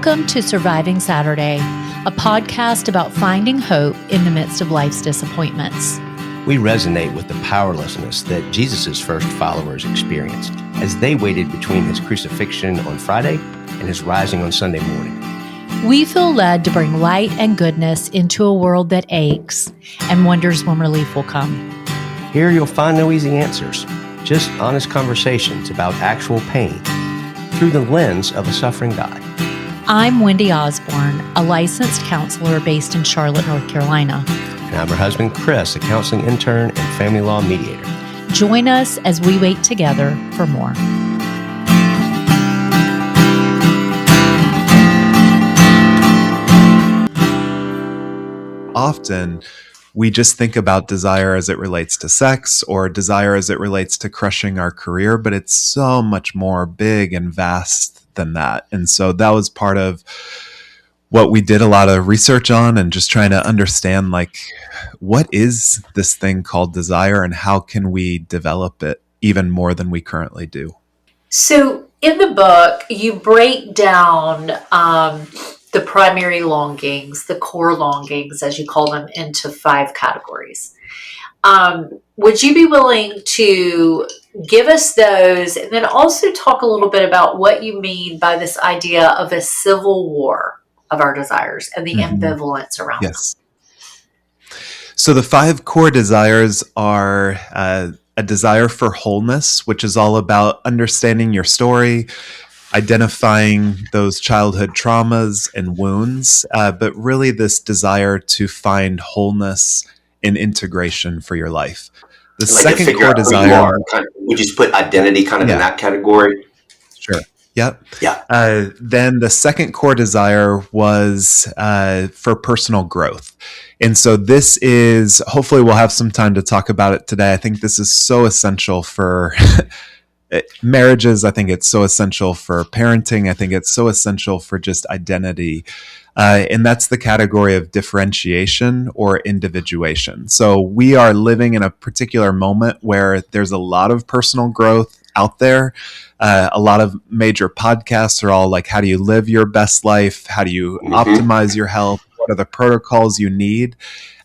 Welcome to Surviving Saturday, a podcast about finding hope in the midst of life's disappointments. We resonate with the powerlessness that Jesus' first followers experienced as they waited between his crucifixion on Friday and his rising on Sunday morning. We feel led to bring light and goodness into a world that aches and wonders when relief will come. Here you'll find no easy answers, just honest conversations about actual pain through the lens of a suffering God. I'm Wendy Osborne, a licensed counselor based in Charlotte, North Carolina. And I'm her husband, Chris, a counseling intern and family law mediator. Join us as we wait together for more. Often, we just think about desire as it relates to sex or desire as it relates to crushing our career, but it's so much more big and vast than that. And so that was part of what we did a lot of research on and just trying to understand, like, what is this thing called desire and how can we develop it even more than we currently do? So in the book, you break down the primary longings, the core longings, as you call them, into 5 categories. Would you be willing to give us those and then also talk a little bit about what you mean by this idea of a civil war of our desires and the ambivalence around them? Yes. So the 5 core desires are a desire for wholeness, which is all about understanding your story, identifying those childhood traumas and wounds, but really this desire to find wholeness and integration for your life. The second core desire, would you put identity kind of in that category? Sure. Yep. Yeah. Then the second core desire was for personal growth. And so this is, hopefully we'll have some time to talk about it today. I think this is so essential for marriages. I think it's so essential for parenting. I think it's so essential for just identity. And that's the category of differentiation or individuation. So we are living in a particular moment where there's a lot of personal growth out there. A lot of major podcasts are all like, how do you live your best life? How do you optimize your health? What are the protocols you need?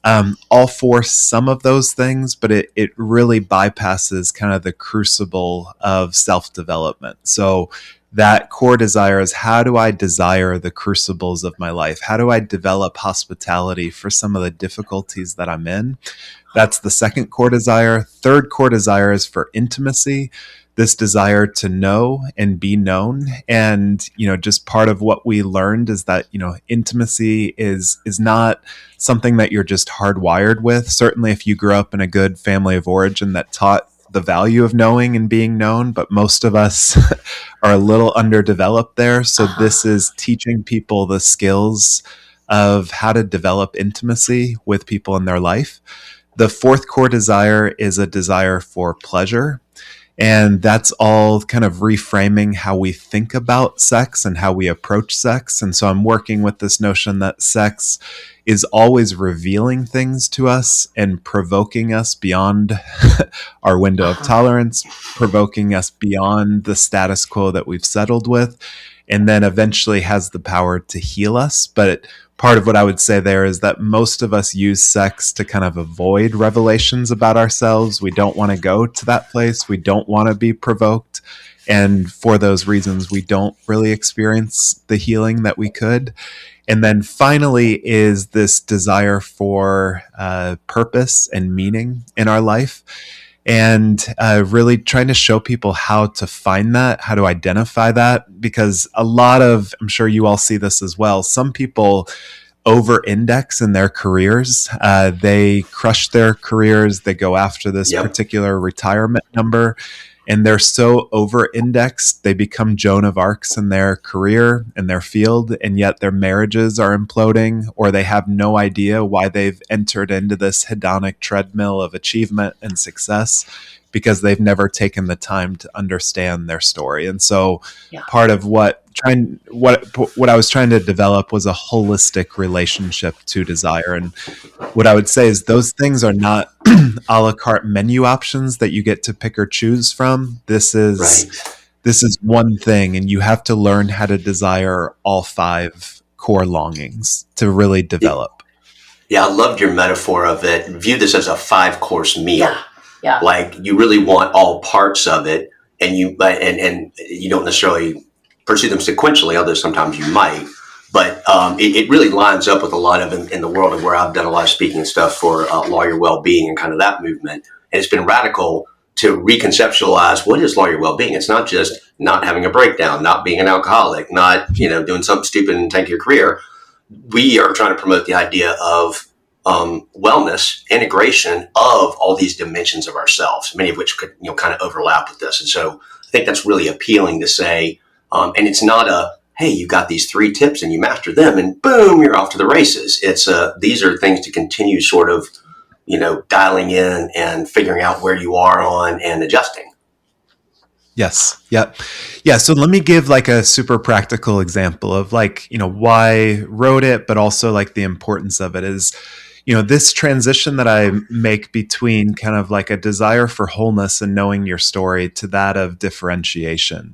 All for some of those things, but it really bypasses kind of the crucible of self-development. So that core desire is, how do I desire the crucibles of my life? How do I develop hospitality for some of the difficulties that I'm in? That's the second core desire. Third core desire is for intimacy, this desire to know and be known. And, just part of what we learned is that, intimacy is not something that you're just hardwired with. Certainly if you grew up in a good family of origin that taught the value of knowing and being known, but most of us are a little underdeveloped there. So this is teaching people the skills of how to develop intimacy with people in their life. The fourth core desire is a desire for pleasure. And that's all kind of reframing how we think about sex and how we approach sex. And so I'm working with this notion that sex is always revealing things to us and provoking us beyond our window of tolerance, provoking us beyond the status quo that we've settled with, and then eventually has the power to heal us. But part of what I would say there is that most of us use sex to kind of avoid revelations about ourselves. We don't want to go to that place. We don't want to be provoked. And for those reasons, we don't really experience the healing that we could. And then finally is this desire for purpose and meaning in our life. And really trying to show people how to find that, how to identify that, because I'm sure you all see this as well. Some people over-index in their careers. They crush their careers. They go after this particular retirement number. And they're so over-indexed, they become Joan of Arcs in their career, in their field, and yet their marriages are imploding, or they have no idea why they've entered into this hedonic treadmill of achievement and success because they've never taken the time to understand their story. And so part of what I was trying to develop was a holistic relationship to desire. And what I would say is those things are not a la carte menu options that you get to pick or choose from. This is this is one thing, and you have to learn how to desire all 5 core longings to really develop. Yeah, I loved your metaphor of it. View this as a 5-course meal. Yeah. Like you really want all parts of it, and you don't necessarily pursue them sequentially, although sometimes you might. But it really lines up with a lot of in the world of where I've done a lot of speaking and stuff for lawyer well-being and kind of that movement. And it's been radical to reconceptualize what is lawyer well-being. It's not just not having a breakdown, not being an alcoholic, not doing something stupid and tank your career. We are trying to promote the idea of wellness, integration of all these dimensions of ourselves, many of which could kind of overlap with this. And so I think that's really appealing to say. And it's not a, hey, you got these 3 tips and you master them and boom, you're off to the races. It's these are things to continue sort of dialing in and figuring out where you are on and adjusting. Yes. Yep. Yeah. So let me give like a super practical example of like, why I wrote it, but also like the importance of it is, this transition that I make between kind of like a desire for wholeness and knowing your story to that of differentiation.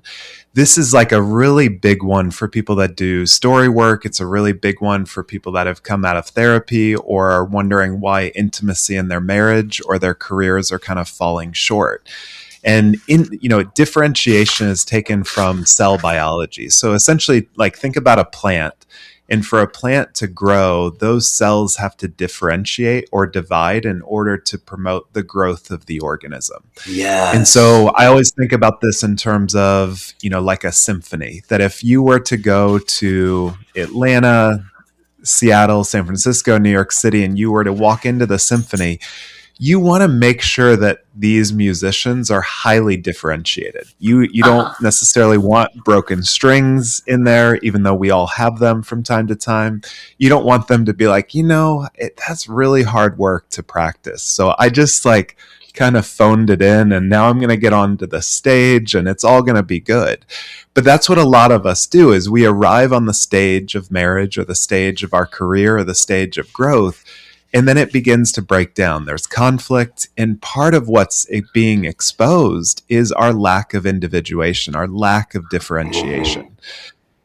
This is like a really big one for people that do story work. It's a really big one for people that have come out of therapy or are wondering why intimacy in their marriage or their careers are kind of falling short. And differentiation is taken from cell biology. So essentially, like think about a plant. And for a plant to grow, those cells have to differentiate or divide in order to promote the growth of the organism. Yes. And so I always think about this in terms of, like a symphony, that if you were to go to Atlanta, Seattle, San Francisco, New York City, and you were to walk into the symphony, you want to make sure that these musicians are highly differentiated. You don't necessarily want broken strings in there, even though we all have them from time to time. You don't want them to be like, that's really hard work to practice. So I just like kind of phoned it in and now I'm going to get onto the stage and it's all going to be good. But that's what a lot of us do is we arrive on the stage of marriage or the stage of our career or the stage of growth. And then it begins to break down. There's conflict. And part of what's being exposed is our lack of individuation, our lack of differentiation.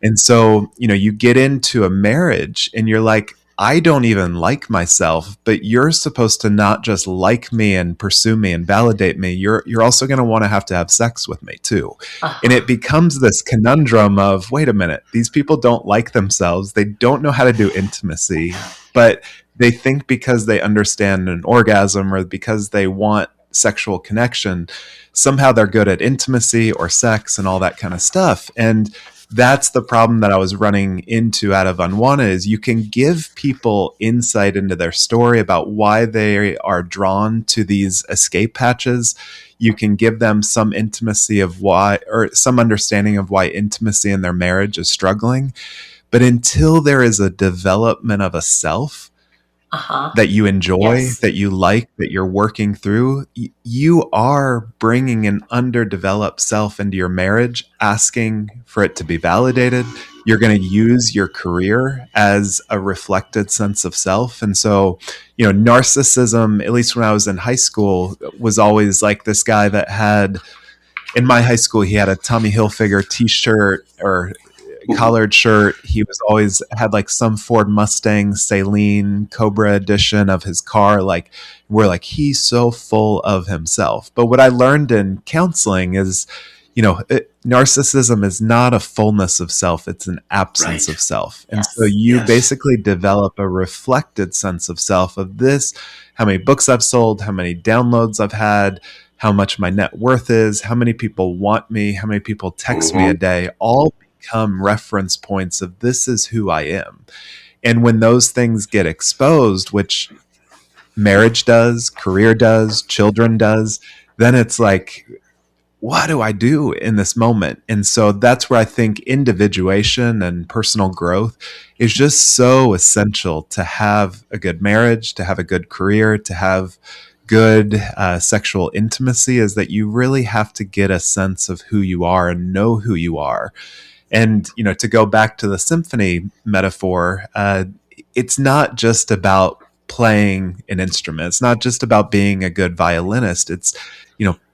And so, you get into a marriage and you're like, I don't even like myself, but you're supposed to not just like me and pursue me and validate me. You're also going to have sex with me too. And it becomes this conundrum of, wait a minute, these people don't like themselves. They don't know how to do intimacy, but they think because they understand an orgasm or because they want sexual connection, somehow they're good at intimacy or sex and all that kind of stuff. And that's the problem that I was running into out of Unwanted is you can give people insight into their story about why they are drawn to these escape hatches. You can give them some intimacy of why, or some understanding of why intimacy in their marriage is struggling. But until there is a development of a self, that you enjoy, that you like, that you're working through, you are bringing an underdeveloped self into your marriage, asking for it to be validated. You're going to use your career as a reflected sense of self. And so, narcissism, at least when I was in high school, was always like this guy that had, in my high school, he had a Tommy Hilfiger t-shirt or collared shirt. He was always had like some Ford Mustang Saline Cobra edition of his car. Like we're like, he's so full of himself. But what I learned in counseling is, narcissism is not a fullness of self. It's an absence of self. And so you basically develop a reflected sense of self of this, how many books I've sold, how many downloads I've had, how much my net worth is, how many people want me, how many people text me a day, all become reference points of this is who I am. And when those things get exposed, which marriage does, career does, children does, then it's like, what do I do in this moment? And so that's where I think individuation and personal growth is just so essential to have a good marriage, to have a good career, to have good sexual intimacy, is that you really have to get a sense of who you are and know who you are. And, to go back to the symphony metaphor, it's not just about playing an instrument. It's not just about being a good violinist. It's,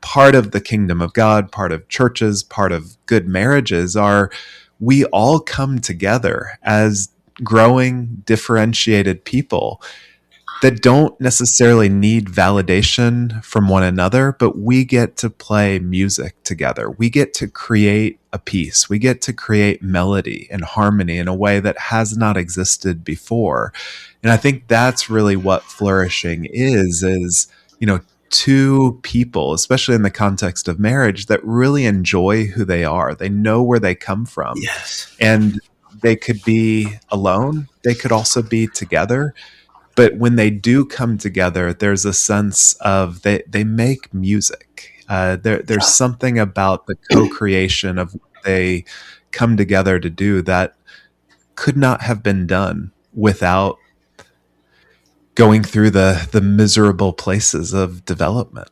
part of the kingdom of God, part of churches, part of good marriages are we all come together as growing, differentiated people that don't necessarily need validation from one another, but we get to play music together. We get to create a piece. We get to create melody and harmony in a way that has not existed before. And I think that's really what flourishing is, two people, especially in the context of marriage, that really enjoy who they are. They know where they come from. Yes. And they could be alone. They could also be together. But when they do come together, there's a sense of they make music. There's something about the co-creation of what they come together to do that could not have been done without going through the miserable places of development.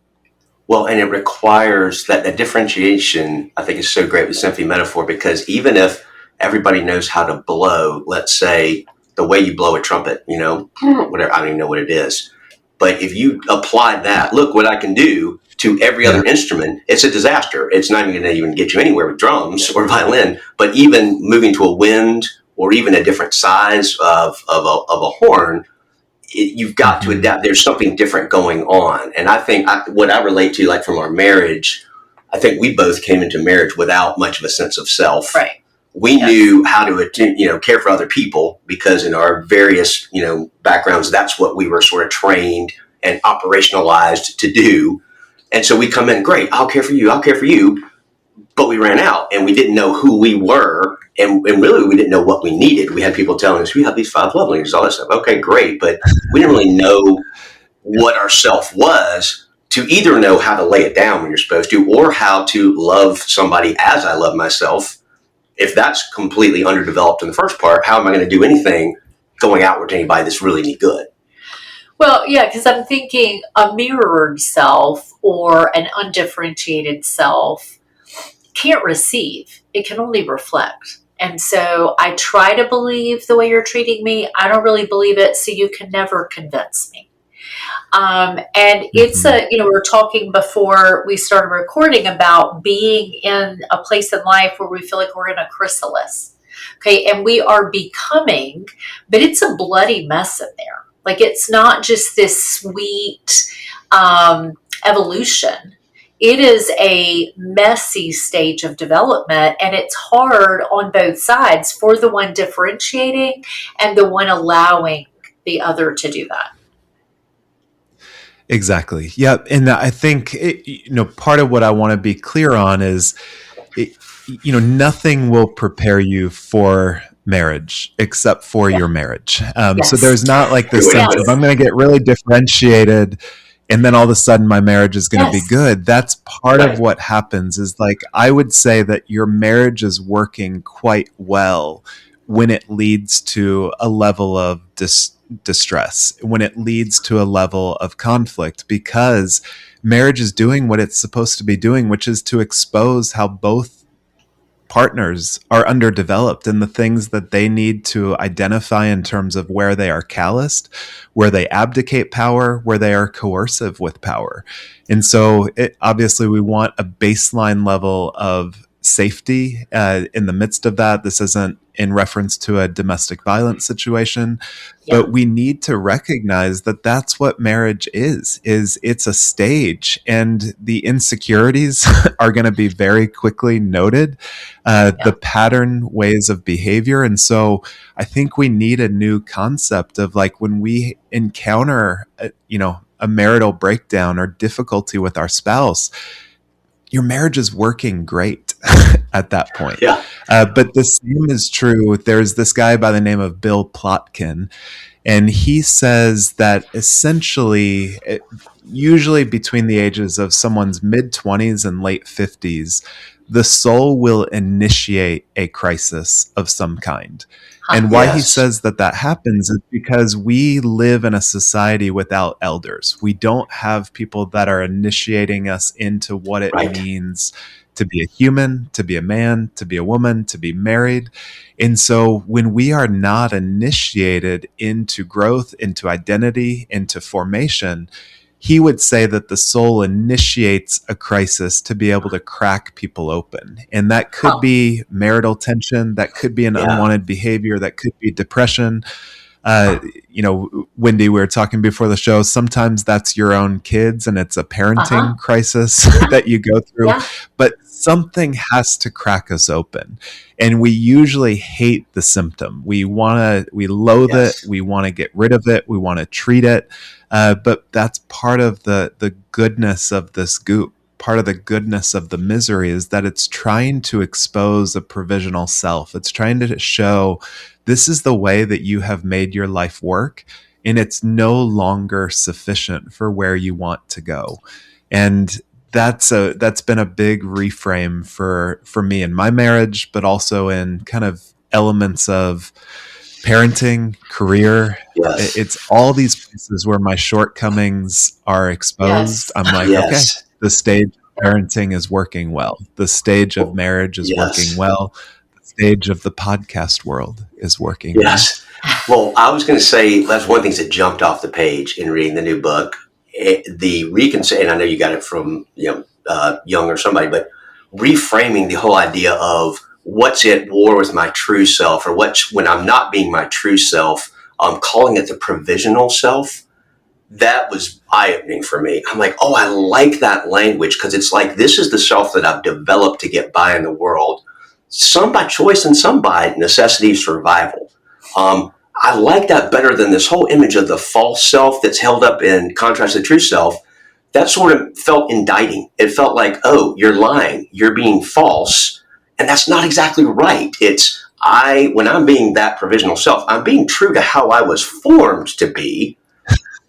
Well, and it requires that differentiation, I think, is so great with symphony metaphor, because even if everybody knows how to blow, let's say, the way you blow a trumpet, whatever, I don't even know what it is. But if you apply that, look what I can do, to every other instrument, it's a disaster. It's not even going to even get you anywhere with drums or violin, but even moving to a wind or even a different size of a horn, you've got to adapt. There's something different going on. And I think what I relate to, like from our marriage, I think we both came into marriage without much of a sense of self. Right. We knew how to, care for other people, because in our various, backgrounds, that's what we were sort of trained and operationalized to do. And so we come in, great, I'll care for you. But we ran out and we didn't know who we were. And really, we didn't know what we needed. We had people telling us, we have these 5 love languages, all that stuff. Okay, great. But we didn't really know what our self was, to either know how to lay it down when you're supposed to, or how to love somebody as I love myself. If that's completely underdeveloped in the first part, how am I going to do anything going outward to anybody that's really any good? Well, yeah, because I'm thinking a mirrored self or an undifferentiated self can't receive. It can only reflect. And so I try to believe the way you're treating me. I don't really believe it, so you can never convince me. And it's we were talking before we started recording about being in a place in life where we feel like we're in a chrysalis. Okay. And we are becoming, but it's a bloody mess in there. Like, it's not just this sweet, evolution. It is a messy stage of development, and it's hard on both sides for the one differentiating and the one allowing the other to do that. Exactly. Yep. And I think, part of what I want to be clear on is, nothing will prepare you for marriage except for your marriage. So there's not like this sense of, I'm going to get really differentiated and then all of a sudden my marriage is going to be good. That's part of what happens. Is like, I would say that your marriage is working quite well when it leads to a level of distress, when it leads to a level of conflict, because marriage is doing what it's supposed to be doing, which is to expose how both partners are underdeveloped and the things that they need to identify in terms of where they are calloused, where they abdicate power, where they are coercive with power. And so obviously we want a baseline level of safety in the midst of that. This isn't in reference to a domestic violence situation, but we need to recognize that that's what marriage is it's a stage, and the insecurities are going to be very quickly noted, the pattern ways of behavior. And so I think we need a new concept of, like, when we encounter a marital breakdown or difficulty with our spouse, your marriage is working great at that point. But the same is true. There's this guy by the name of Bill Plotkin, and he says that essentially, usually between the ages of someone's mid-20s and late 50s, the soul will initiate a crisis of some kind. And why he says that happens is because we live in a society without elders. We don't have people that are initiating us into what it means to be a human, to be a man, to be a woman, to be married. And so when we are not initiated into growth, into identity, into formation, he would say that the soul initiates a crisis to be able to crack people open. And that could be marital tension, that could be an unwanted behavior, that could be depression. Wendy, we were talking before the show, sometimes that's your own kids and it's a parenting crisis that you go through, but something has to crack us open. And we usually hate the symptom. We loathe it. We want to get rid of it. We want to treat it. But that's part of the goodness of this goop. Part of the goodness of the misery is that it's trying to expose a provisional self. It's trying to show this is the way that you have made your life work, and it's no longer sufficient for where you want to go. And that's been a big reframe for me in my marriage, but also in kind of elements of parenting, career. It's all these places where my shortcomings are exposed. I'm like, okay, the stage of parenting is working well. The stage of marriage is working well. The stage of the podcast world is working well. Well, I was going to say that's one of the things that jumped off the page in reading the new book. And I know you got it from Young or somebody, but reframing the whole idea of what's at war with my true self, or when I'm not being my true self, calling it the provisional self. That was eye-opening for me. I'm like, oh, I like that language, because it's like, this is the self that I've developed to get by in the world, some by choice and some by necessity of survival. I like that better than this whole image of the false self that's held up in contrast to the true self. That sort of felt indicting. It felt like, oh, you're lying, you're being false, and that's not exactly right. When I'm being that provisional self, I'm being true to how I was formed to be.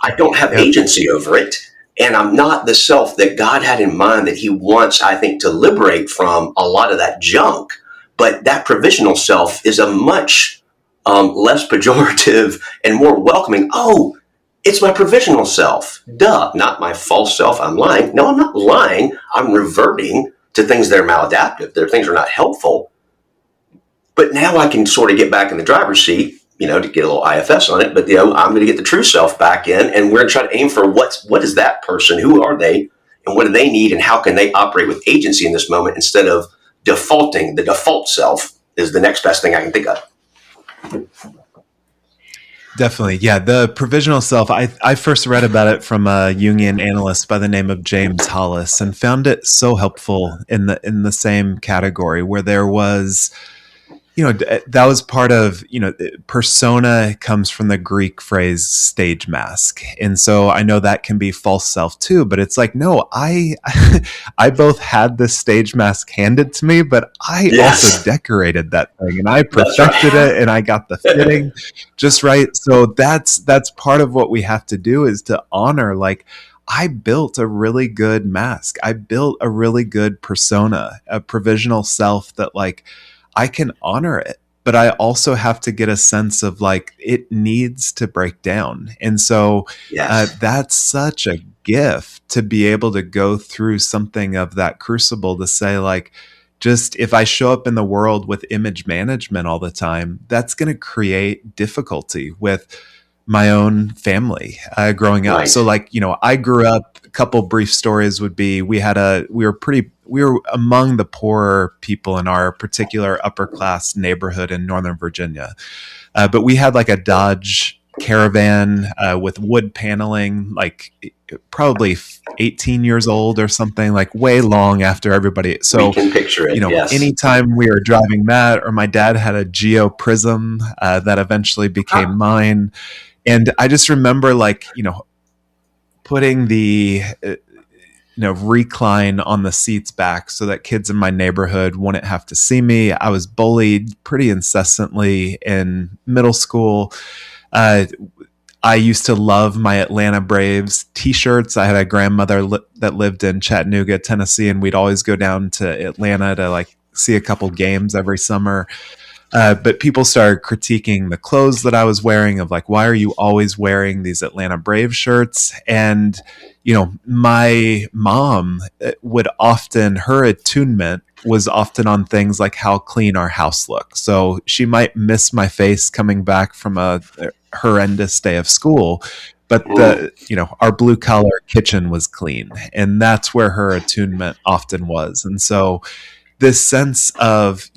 I don't have agency over it, and I'm not the self that God had in mind that he wants, I think, to liberate from a lot of that junk. But that provisional self is a much less pejorative and more welcoming. Oh, it's my provisional self. Duh, not my false self. I'm lying. No, I'm not lying. I'm reverting to things that are maladaptive. Things are not helpful. But now I can sort of get back in the driver's seat, to get a little IFS on it. But I'm going to get the true self back in, and we're going to try to aim for what is that person? Who are they? And what do they need? And how can they operate with agency in this moment instead of defaulting? The default self is the next best thing I can think of. Definitely. Yeah. The provisional self, I first read about it from a Jungian analyst by the name of James Hollis, and found it so helpful in the same category, where there was, that was part of, persona comes from the Greek phrase stage mask. And so I know that can be false self too, but it's like, no, I both had this stage mask handed to me, but I also decorated that thing, and I perfected it, and I got the fitting just right. So that's part of what we have to do, is to honor, like, I built a really good mask. I built a really good persona, a provisional self that, like, I can honor it, but I also have to get a sense of, like, it needs to break down. And so that's such a gift to be able to go through something of that crucible, to say, like, just if I show up in the world with image management all the time, that's going to create difficulty with my own family growing up. Right. So, like, I grew up, a couple brief stories would be, we were among the poorer people in our particular upper class neighborhood in Northern Virginia. But we had like a Dodge Caravan with wood paneling, like probably 18 years old or something, like way long after everybody. So we can picture it. Anytime we were driving that, or my dad had a Geo Prism that eventually became mine. And I just remember, like, putting the recline on the seats back so that kids in my neighborhood wouldn't have to see me. I was bullied pretty incessantly in middle school. I used to love my Atlanta Braves t-shirts. I had a grandmother that lived in Chattanooga, Tennessee, and we'd always go down to Atlanta to, like, see a couple games every summer. But people started critiquing the clothes that I was wearing, of like, why are you always wearing these Atlanta Braves shirts? And, my mom would often, her attunement was often on things like how clean our house looked. So she might miss my face coming back from a horrendous day of school, but our blue collar kitchen was clean, and that's where her attunement often was. And so this sense of,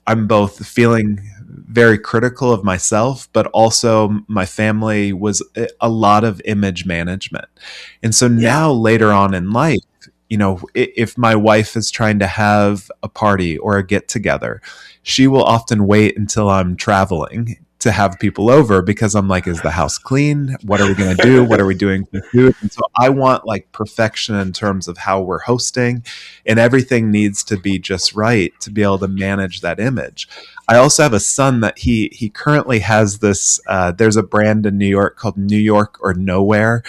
I'm both feeling very critical of myself, but also my family was a lot of image management. And so now later on in life, if my wife is trying to have a party or a get together, she will often wait until I'm traveling to have people over, because I'm like, is the house clean? What are we going to do? What are we doing for food? And so I want like perfection in terms of how we're hosting, and everything needs to be just right to be able to manage that image. I also have a son that he currently has this, there's a brand in New York called New York or Nowhere.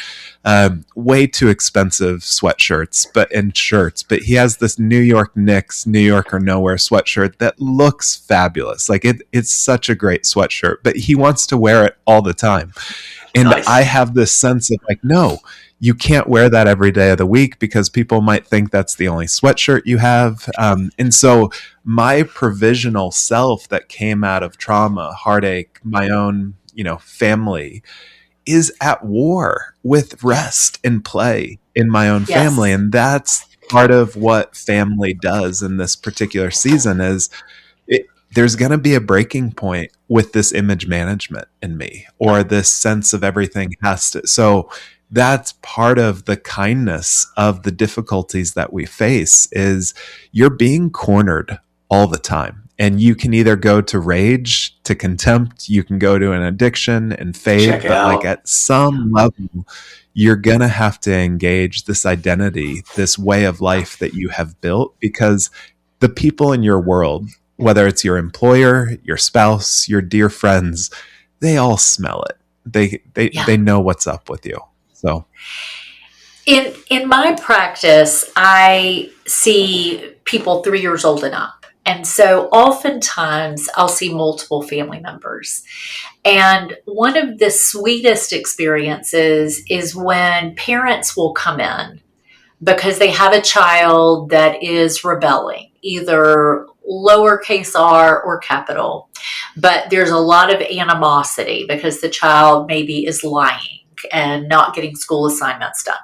Way too expensive sweatshirts, and shirts, but he has this New York Knicks, New York or Nowhere sweatshirt that looks fabulous. Like it's such a great sweatshirt, but he wants to wear it all the time. And Nice. I have this sense of like, no, you can't wear that every day of the week, because people might think that's the only sweatshirt you have. And so my provisional self that came out of trauma, heartache, my own, family, is at war with rest and play in my own family. Yes. And that's part of what family does in this particular season is there's going to be a breaking point with this image management in me, or this sense of everything has to. So that's part of the kindness of the difficulties that we face, is you're being cornered all the time. And you can either go to rage, to contempt, you can go to an addiction and fade. Check But like out. at some level, you're going to have to engage this identity, this way of life that you have built, because the people in your world, whether it's your employer, your spouse, your dear friends, they all smell it. They know what's up with you. So In my practice, I see people 3 years old and up. And so oftentimes I'll see multiple family members. And one of the sweetest experiences is when parents will come in because they have a child that is rebelling, either lowercase r or capital. But there's a lot of animosity because the child maybe is lying and not getting school assignments done.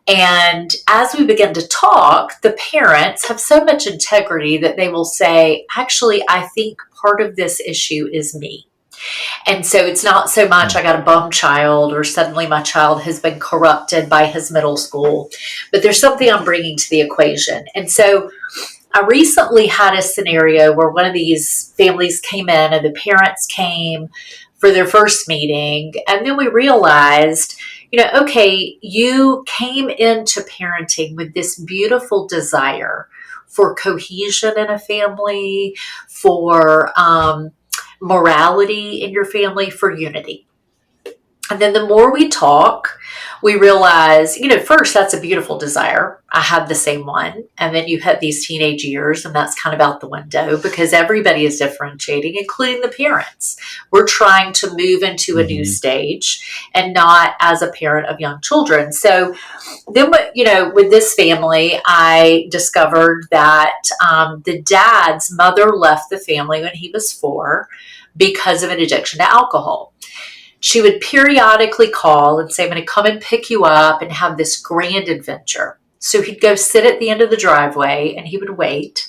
And as we begin to talk, the parents have so much integrity that they will say, actually, I think part of this issue is me. And so it's not so much I got a bum child or suddenly my child has been corrupted by his middle school, but there's something I'm bringing to the equation. And so I recently had a scenario where one of these families came in and the parents came for their first meeting. And then we realized, okay, you came into parenting with this beautiful desire for cohesion in a family, for morality in your family, for unity. And then the more we talk, we realize, first, that's a beautiful desire. I had the same one. And then you had these teenage years, and that's kind of out the window because everybody is differentiating, including the parents. We're trying to move into a new stage and not as a parent of young children. So then, with this family, I discovered that the dad's mother left the family when he was 4 because of an addiction to alcohol. She would periodically call and say, I'm going to come and pick you up and have this grand adventure. So he'd go sit at the end of the driveway and he would wait.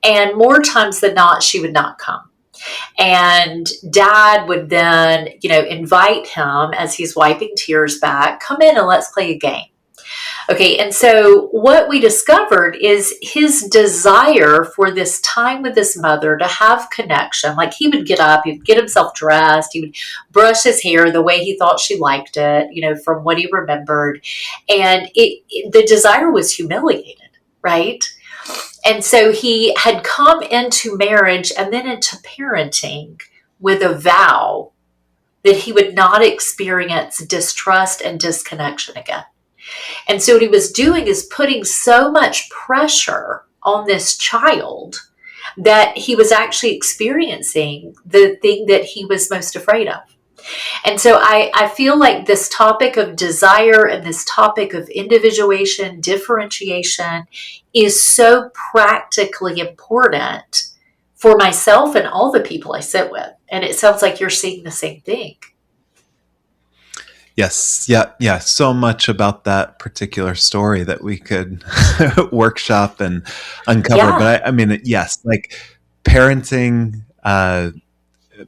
And more times than not, she would not come. And dad would then, invite him as he's wiping tears back, come in and let's play a game. Okay, and so what we discovered is his desire for this time with his mother to have connection. Like he would get up, he would get himself dressed, he would brush his hair the way he thought she liked it, from what he remembered. And the desire was humiliated, right? And so he had come into marriage and then into parenting with a vow that he would not experience distrust and disconnection again. And so what he was doing is putting so much pressure on this child that he was actually experiencing the thing that he was most afraid of. And so I feel like this topic of desire and this topic of individuation, differentiation is so practically important for myself and all the people I sit with. And it sounds like you're seeing the same thing. Yes. Yeah. Yeah. So much about that particular story that we could workshop and uncover. Yeah. But I mean, yes, like parenting,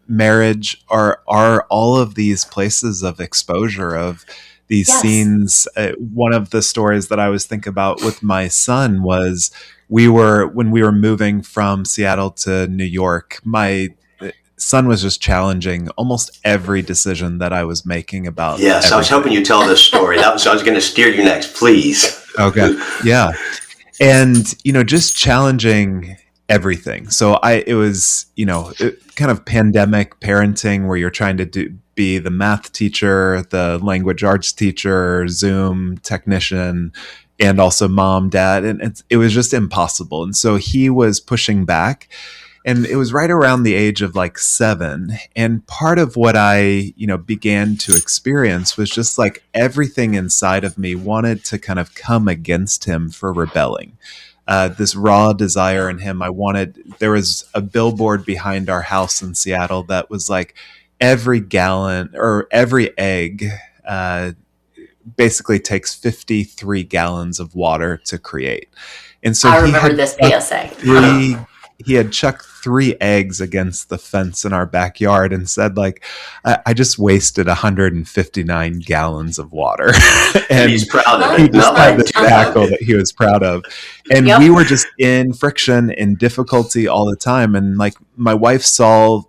marriage are all of these places of exposure of these Yes. scenes. One of the stories that I was thinking about with my son was when we were moving from Seattle to New York, my son was just challenging almost every decision that I was making about Yes, everything. I was hoping you'd tell this story. I was going to steer you next, please. Okay. Yeah. And, just challenging everything. So it was, kind of pandemic parenting where you're trying to be the math teacher, the language arts teacher, Zoom technician, and also mom, dad. And it was just impossible. And so he was pushing back. And it was right around the age of like 7. And part of what I, began to experience was just like everything inside of me wanted to kind of come against him for rebelling. This raw desire in him. There was a billboard behind our house in Seattle that was like every gallon or every egg basically takes 53 gallons of water to create. And so I remember this PSA. He had chucked 3 eggs against the fence in our backyard and said, like, I just wasted 159 gallons of water. And he's proud of he it. just had this cackle that he was proud of. And we were just in friction and difficulty all the time. And like my wife saw,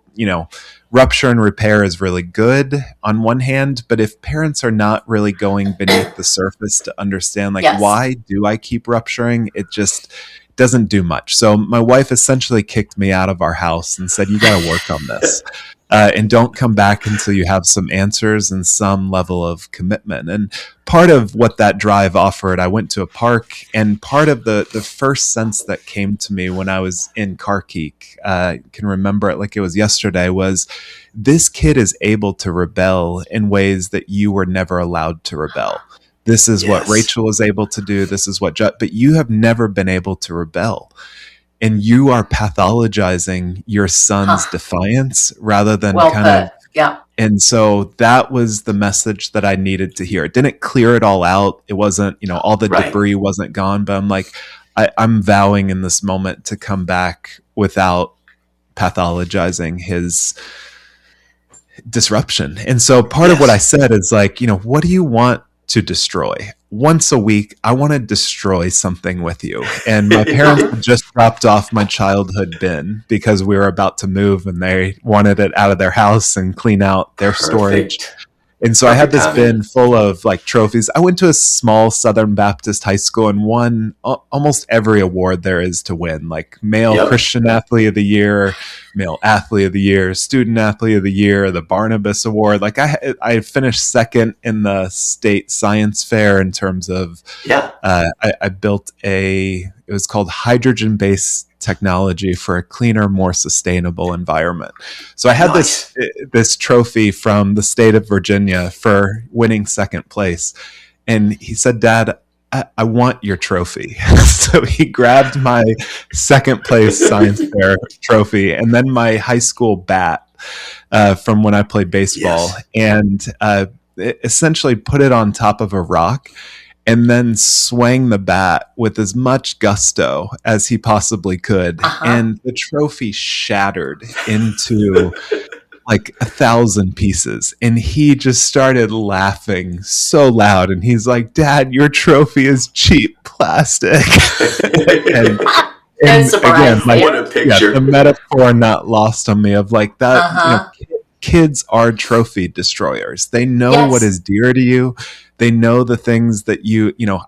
rupture and repair is really good on one hand, but if parents are not really going beneath the surface to understand, like, why do I keep rupturing? It just doesn't do much. So my wife essentially kicked me out of our house and said, you got to work on this. And don't come back until you have some answers and some level of commitment. And part of what that drive offered, I went to a park, and part of the first sense that came to me when I was in IYKYK, I can remember it like it was yesterday, was this kid is able to rebel in ways that you were never allowed to rebel. This is what Rachel was able to do. This is what, but you have never been able to rebel. And you are pathologizing your son's defiance rather than And so that was the message that I needed to hear. It didn't clear it all out. It wasn't, all the debris wasn't gone, but I'm like, I'm vowing in this moment to come back without pathologizing his disruption. And so part of what I said is like, what do you want to destroy? Once a week, I want to destroy something with you. And my parents had just dropped off my childhood bin because we were about to move and they wanted it out of their house and clean out their storage. And so I had this bin full of like trophies. I went to a small Southern Baptist high school and won almost every award there is to win, like male Christian athlete of the year, male athlete of the year, student athlete of the year, the Barnabas Award. Like I finished second in the state science fair in terms of, I built it was called hydrogen-based technology for a cleaner, more sustainable environment. So I had this trophy from the state of Virginia for winning second place. And he said, Dad, I want your trophy. So he grabbed my second place science fair trophy and then my high school bat from when I played baseball and essentially put it on top of a rock and then swang the bat with as much gusto as he possibly could. And the trophy shattered into like 1,000 pieces. And he just started laughing so loud. And he's like, Dad, your trophy is cheap plastic. and again, like, what a picture. The metaphor not lost on me of like that, kids are trophy destroyers. They know what is dear to you. They know the things that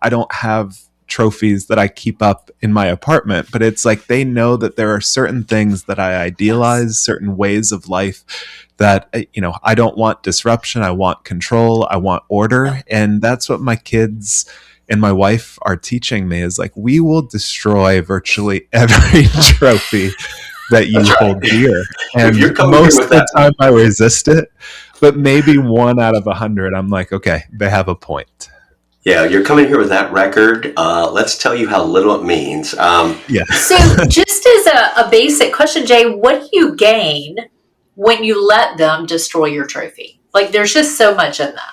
I don't have trophies that I keep up in my apartment, but it's like they know that there are certain things that I idealize, certain ways of life that, I don't want disruption. I want control. I want order. And that's what my kids and my wife are teaching me is like, we will destroy virtually every trophy that you hold dear. If you're And coming here most with of the that, time I resist it, but maybe 1 out of 100, I'm like, okay, they have a point. yeah, you're coming here with that record. Let's tell you how little it means. Yeah. So, just as a basic question, Jay, what do you gain when you let them destroy your trophy? Like, there's just so much in that.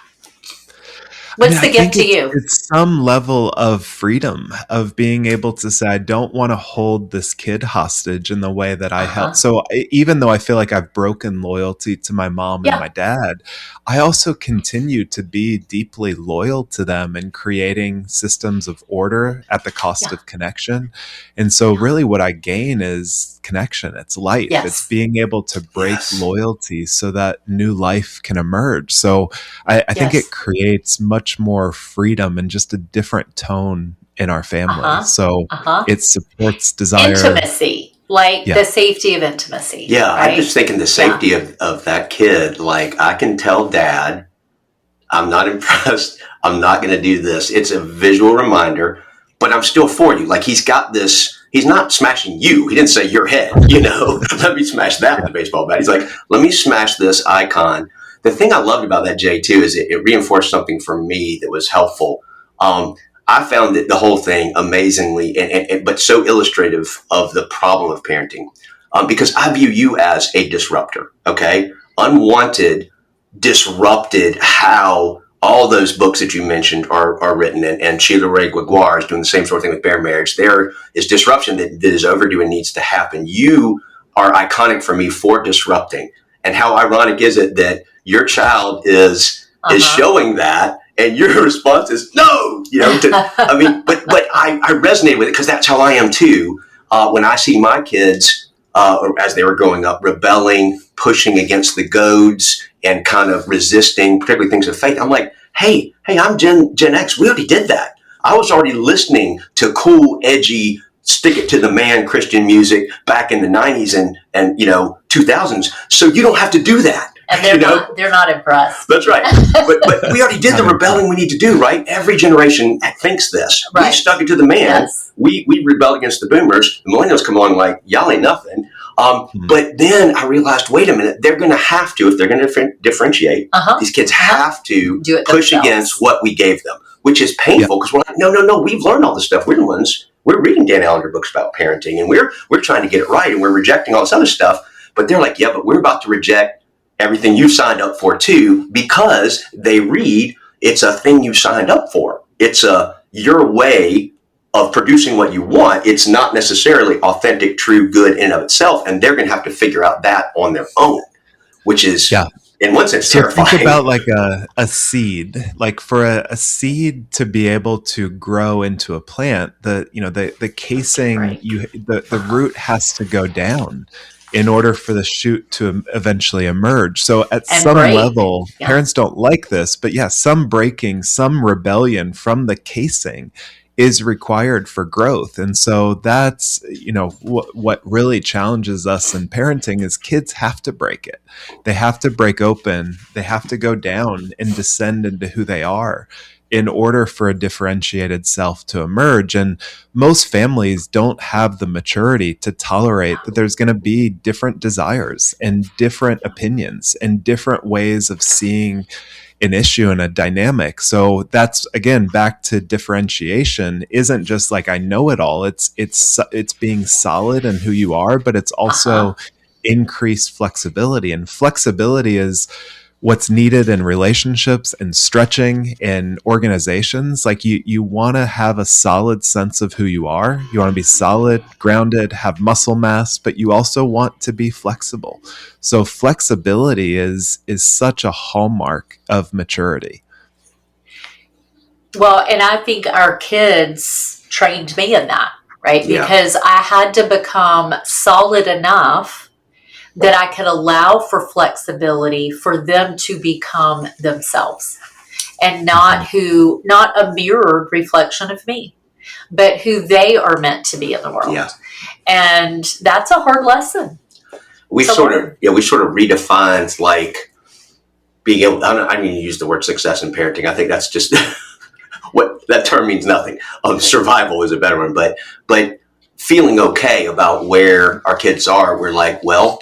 What's I the gift think to you? it's some level of freedom of being able to say, I don't want to hold this kid hostage in the way that I held. So even though I feel like I've broken loyalty to my mom and my dad, I also continue to be deeply loyal to them and creating systems of order at the cost of connection. And so really what I gain is connection. It's life. It's being able to break loyalty so that new life can emerge. So I think it creates much more freedom and just a different tone in our family. So it supports desire. Intimacy, like the safety of intimacy. Yeah, right? I'm just thinking the safety of that kid. Like, I can tell dad, I'm not impressed. I'm not going to do this. It's a visual reminder, but I'm still for you. Like, he's got this. He's not smashing you. He didn't say your head, let me smash that with a baseball bat. He's like, let me smash this icon. The thing I loved about that, Jay, too, is it reinforced something for me that was helpful. I found that the whole thing amazingly, but so illustrative of the problem of parenting, because I view you as a disruptor, okay? Unwanted, disrupted how all those books that you mentioned are written, and Sheila Ray Gregoire is doing the same sort of thing with Bare Marriage. There is disruption that is overdue and needs to happen. You are iconic for me for disrupting. And how ironic is it that your child is showing that, and your response is no, but I resonate with it because that's how I am too. When I see my kids, as they were growing up, rebelling, pushing against the goads, and kind of resisting, particularly things of faith, I'm like, hey, I'm Gen X. We already did that. I was already listening to cool, edgy, stick it to the man Christian music back in the 90s and 2000s. So you don't have to do that. And they're not impressed. That's right. But we already did the rebelling we need to do, right? Every generation thinks this. Right. We stuck it to the man. Yes. We rebel against the boomers. The millennials come on like, y'all ain't nothing. But then I realized, wait a minute, they're going to have to, if they're going to differentiate, these kids have to push against what we gave them, which is painful because we're like, no, we've learned all this stuff. We're the ones, we're reading Dan Allender books about parenting, and we're trying to get it right, and we're rejecting all this other stuff. But they're like, but we're about to reject everything you signed up for too, because they read it's a thing you signed up for. It's your way of producing what you want. It's not necessarily authentic, true, good in and of itself. And they're going to have to figure out that on their own, which is in one sense terrifying. Think about like a seed, like for a seed to be able to grow into a plant, the casing, the root has to go down in order for the shoot to eventually emerge. So at some level, parents don't like this, but some breaking, some rebellion from the casing is required for growth. And so that's, what really challenges us in parenting is kids have to break it. They have to break open. They have to go down and descend into who they are in order for a differentiated self to emerge. And most families don't have the maturity to tolerate that there's going to be different desires and different opinions and different ways of seeing an issue and a dynamic. So that's, again, back to differentiation isn't just like I know it all. It's being solid in who you are, but it's also increased flexibility. And flexibility is what's needed in relationships and stretching in organizations. Like you want to have a solid sense of who you are. You want to be solid, grounded, have muscle mass, but you also want to be flexible. So flexibility is such a hallmark of maturity. Well, and I think our kids trained me in that, right? Because I had to become solid enough that I could allow for flexibility for them to become themselves and not a mirrored reflection of me, but who they are meant to be in the world. Yeah. And that's a hard lesson. We sort of redefined like being able, I don't use the word success in parenting. I think that's just what that term means nothing. Survival is a better one, but feeling okay about where our kids are. We're like, well,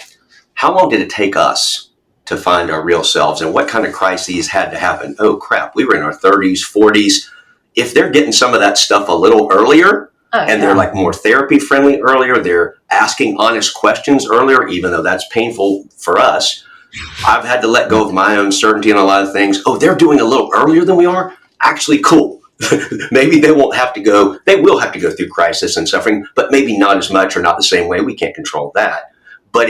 how long did it take us to find our real selves, and what kind of crises had to happen? Oh crap, we were in our 30s, 40s. If they're getting some of that stuff a little earlier, they're like more therapy friendly earlier, they're asking honest questions earlier, even though that's painful for us. I've had to let go of my own certainty on a lot of things. Oh, they're doing a little earlier than we are? Actually, cool. Maybe they will have to go through crisis and suffering, but maybe not as much or not the same way. We can't control that. But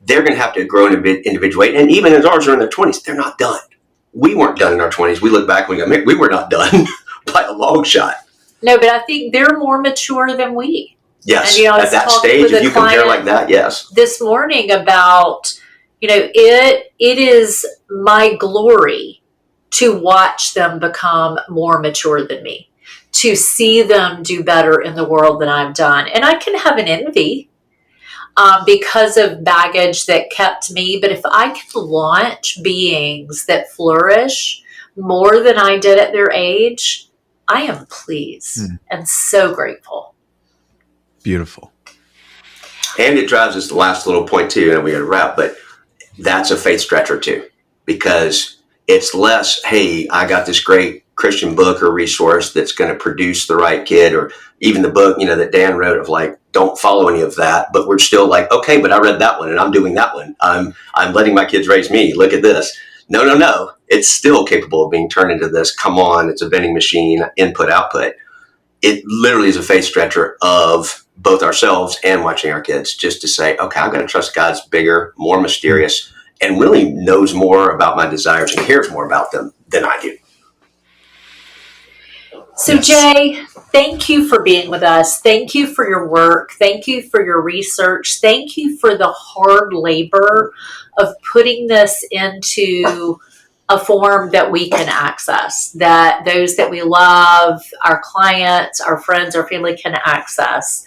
they're going to have to grow and individuate. And even as ours are in their 20s, they're not done. We weren't done in our 20s. We look back and we go, we were not done by a long shot. No, but I think they're more mature than we. Yes. And, at that stage, if you compare like that, yes. This morning about, it is my glory to watch them become more mature than me, to see them do better in the world than I've done. And I can have an envy because of baggage that kept me. But if I can launch beings that flourish more than I did at their age, I am pleased and so grateful. Beautiful. And it drives us the last little point too, and we're going to wrap, but that's a faith stretcher too, because it's less, hey, I got this great Christian book or resource that's going to produce the right kid, or even the book, that Dan wrote of like, don't follow any of that, but we're still like, okay, but I read that one and I'm doing that one. I'm letting my kids raise me. Look at this. No. It's still capable of being turned into this. Come on. It's a vending machine, input, output. It literally is a faith stretcher of both ourselves and watching our kids, just to say, okay, I've got to trust God's bigger, more mysterious, and really knows more about my desires and cares more about them than I do. So Jay, thank you for being with us. Thank you for your work. Thank you for your research. Thank you for the hard labor of putting this into a form that we can access, that those that we love, our clients, our friends, our family can access.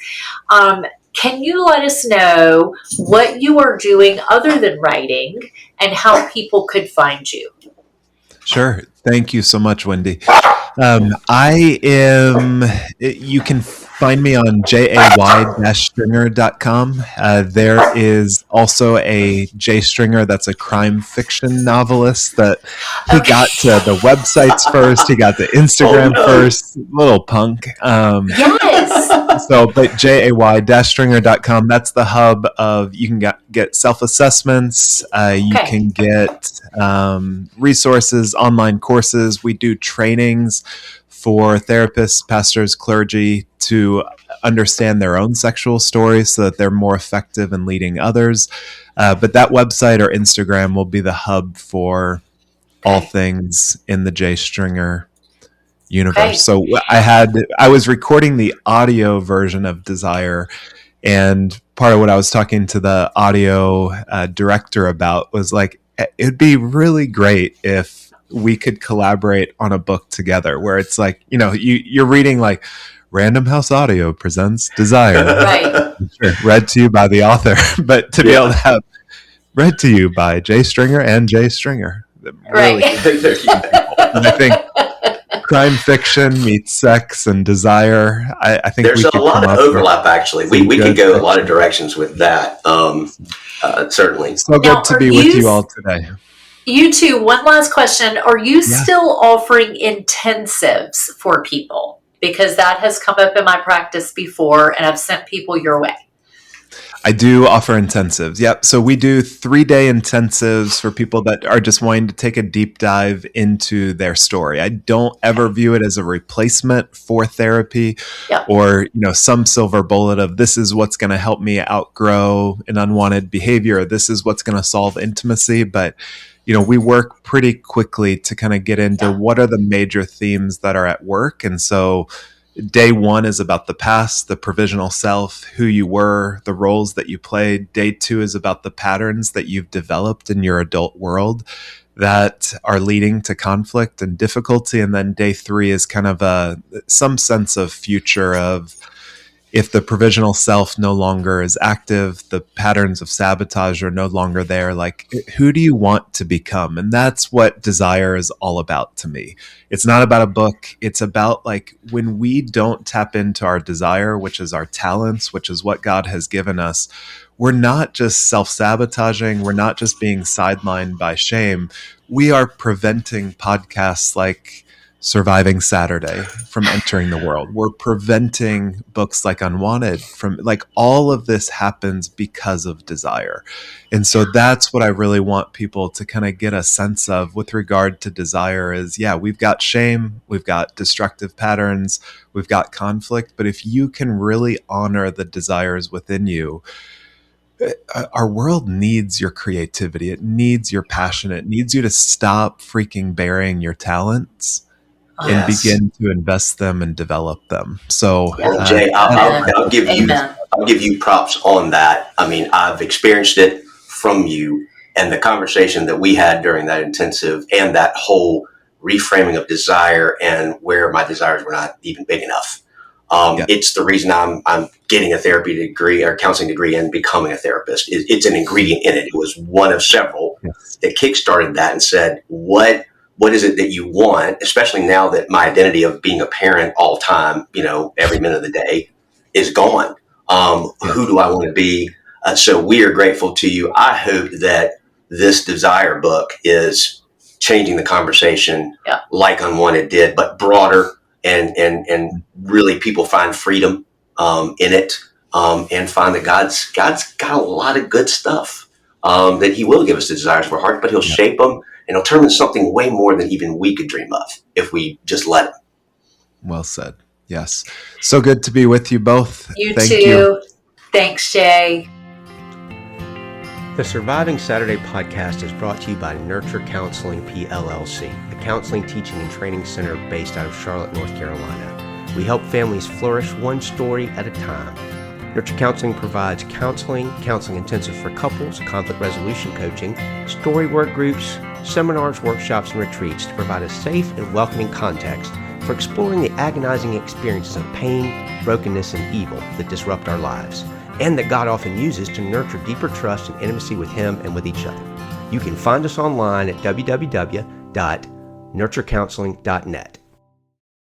Can you let us know what you are doing other than writing and how people could find you? Sure. Thank you so much, Wendy. You can find me on jay-stringer.com. There is also a Jay Stringer that's a crime fiction novelist that he got to the websites first. He got to Instagram first. Little punk. Yes. But jay-stringer.com, that's the hub of, you can get self-assessments. You can get resources, online courses. We do trainings for therapists, pastors, clergy to understand their own sexual stories so that they're more effective in leading others. But that website or Instagram will be the hub for all things in the Jay Stringer universe. Okay. So I was recording the audio version of Desire, and part of what I was talking to the audio director about was like, it'd be really great if we could collaborate on a book together where it's like, you're reading like Random House Audio presents Desire, right? Read to you by the author, but to be able to have read to you by Jay Stringer and Jay Stringer, right? Really and I think crime fiction meets sex and desire. I think there's a lot of overlap. Actually, we could go a lot of directions with that. Certainly. So good to be with you all today. You too. One last question. Are you still offering intensives for people? Because that has come up in my practice before, and I've sent people your way. I do offer intensives. Yep. So we do 3-day intensives for people that are just wanting to take a deep dive into their story. I don't ever view it as a replacement for therapy or, some silver bullet of this is what's going to help me outgrow an unwanted behavior, or this is what's going to solve intimacy. But, we work pretty quickly to kind of get into what are the major themes that are at work. And so day 1 is about the past, the provisional self, who you were, the roles that you played. Day 2 is about the patterns that you've developed in your adult world that are leading to conflict and difficulty. And then day 3 is kind of some sense of future of, If the provisional self no longer is active, the patterns of sabotage are no longer there. Like, who do you want to become? And that's what desire is all about to me. It's not about a book. It's about, like, when we don't tap into our desire, which is our talents, which is what God has given us, we're not just self-sabotaging. We're not just being sidelined by shame. We are preventing podcasts like Surviving Saturday from entering the world. We're preventing books like Unwanted from, like, all of this happens because of desire. And so that's what I really want people to kind of get a sense of with regard to desire is, yeah, we've got shame, we've got destructive patterns, we've got conflict, but if you can really honor the desires within you, our world needs your creativity. It needs your passion. It needs you to stop freaking burying your talents and Yes. begin to invest them and develop them. So, Well, Jay, I'll give you Amen. I'll give you props on that. I mean, I've experienced it from you, and the conversation that we had during that intensive, and that whole reframing of desire and where my desires were not even big enough. Yeah. It's the reason I'm getting a therapy degree or counseling degree and becoming a therapist. It's an ingredient in it. It was one of several Yes. that kickstarted that and said, what is it that you want, especially now that my identity of being a parent all time, every minute of the day is gone. Who do I want to be? So we are grateful to you. I hope that this desire book is changing the conversation like Unwanted did, but broader, and really people find freedom in it, and find that God's got a lot of good stuff that he will give us the desires of our heart, but he'll shape them, and he'll turn them into something way more than even we could dream of if we just let him. Well said. Yes. So good to be with you both. Thank you. Thanks, Jay. The Surviving Saturday podcast is brought to you by Nurture Counseling PLLC, a counseling, teaching, and training center based out of Charlotte, North Carolina. We help families flourish one story at a time. Nurture Counseling provides counseling intensive for couples, conflict resolution coaching, story work groups, seminars, workshops, and retreats to provide a safe and welcoming context for exploring the agonizing experiences of pain, brokenness, and evil that disrupt our lives, and that God often uses to nurture deeper trust and intimacy with Him and with each other. You can find us online at www.nurturecounseling.net.